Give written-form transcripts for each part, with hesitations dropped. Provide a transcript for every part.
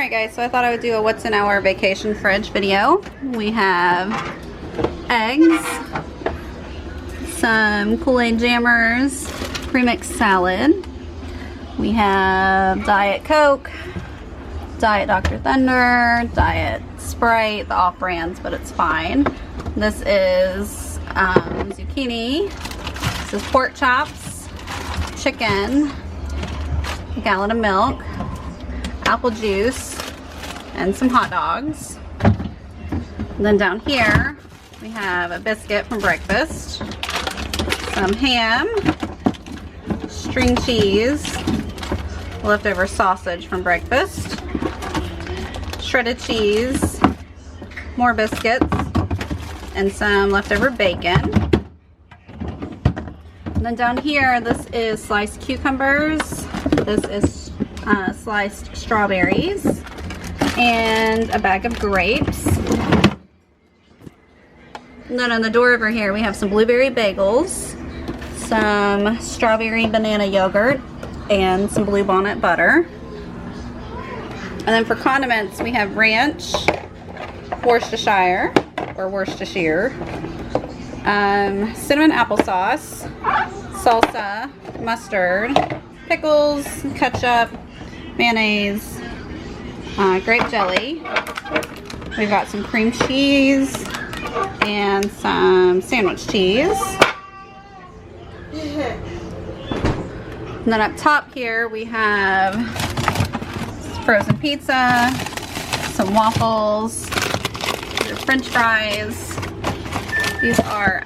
Alright guys, so I thought I would do a what's in our vacation fridge video. We have eggs, some Kool-Aid jammers, premixed salad. We have Diet Coke, Diet Dr. Thunder, Diet Sprite, the off-brands, but it's fine. This is zucchini. This is pork chops, chicken, a gallon of milk, apple juice, and some hot dogs. And then down here we have a biscuit from breakfast, some ham, string cheese, leftover sausage from breakfast, shredded cheese, more biscuits, and some leftover bacon. And then down here, this is sliced cucumbers, this is sliced strawberries, and a bag of grapes. And then on the door over here we have some blueberry bagels, some strawberry banana yogurt, and some bluebonnet butter. And then for condiments we have ranch, Worcestershire, cinnamon applesauce, salsa, mustard, pickles, ketchup, mayonnaise, grape jelly. We've got some cream cheese and some sandwich cheese. And then up top here we have frozen pizza, some waffles, French fries. These are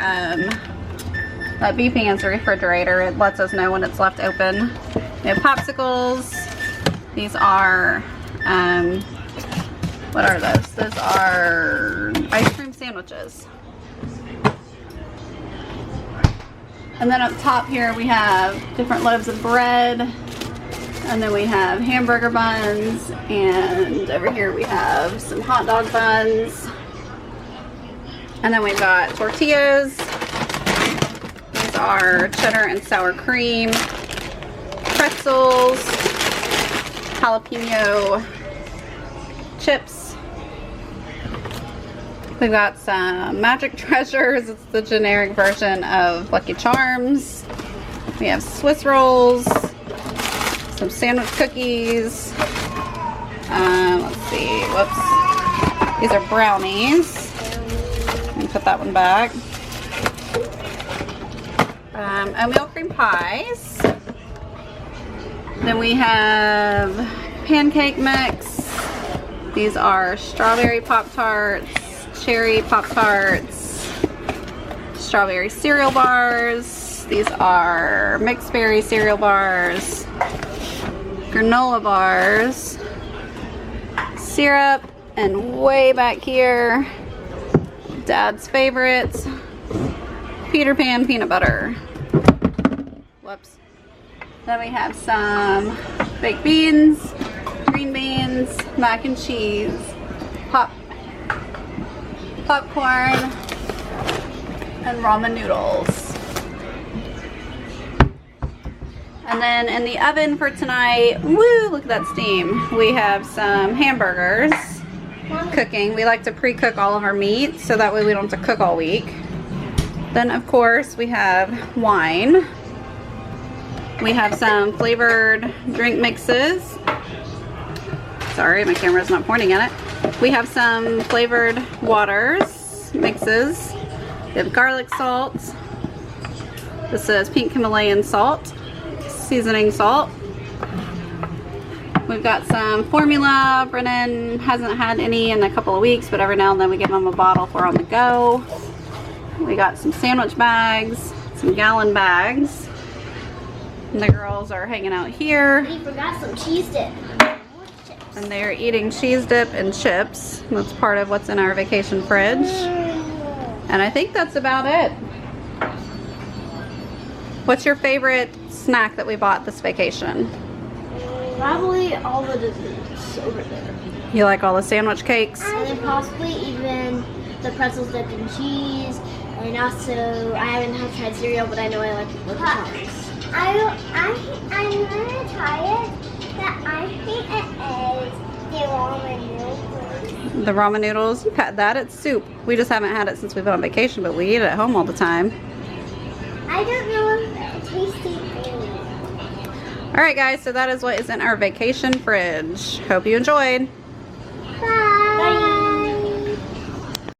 that beeping is a refrigerator. It lets us know when it's left open. We have popsicles. These are what are those? Those are ice cream sandwiches. And then up top here we have different loaves of bread, and then we have hamburger buns, and over here we have some hot dog buns, and then we've got tortillas. These are cheddar and sour cream, pretzels, jalapeno chips. We've got some Magic Treasures. It's the generic version of Lucky Charms. We have Swiss rolls, some sandwich cookies. Let's see, whoops. These are brownies. Let me put that one back. Oatmeal cream pies. Then we have pancake mix. These are strawberry Pop-Tarts, cherry Pop-Tarts, strawberry cereal bars. These are mixed berry cereal bars, granola bars, syrup, and way back here, Dad's favorites, Peter Pan peanut butter. Whoops. Then we have some baked beans, green beans, mac and cheese, popcorn, and ramen noodles. And then in the oven for tonight, woo, look at that steam. We have some hamburgers cooking. We like to pre-cook all of our meat so that way we don't have to cook all week. Then of course we have wine. We have some flavored drink mixes. Sorry, my camera's not pointing at it. We have some flavored waters mixes. We have garlic salt. This is pink Himalayan salt, seasoning salt. We've got some formula. Brennan hasn't had any in a couple of weeks, but every now and then we give him a bottle for on the go. We got some sandwich bags, some gallon bags. And the girls are hanging out here. We forgot some cheese dip. And they're eating cheese dip and chips. That's part of what's in our vacation fridge. And I think that's about it. What's your favorite snack that we bought this vacation? Probably all the desserts over there. You like all the sandwich cakes? And then possibly even the pretzels dipped in cheese. And also, I haven't tried cereal, but I know I like Lucky Charms. I'm gonna try it. That I think it is the The ramen noodles, you've had that. It's soup. We just haven't had it since we've been on vacation, but we eat it at home all the time. I don't know if it's tasty thing. Alright guys, so that is what is in our vacation fridge. Hope you enjoyed.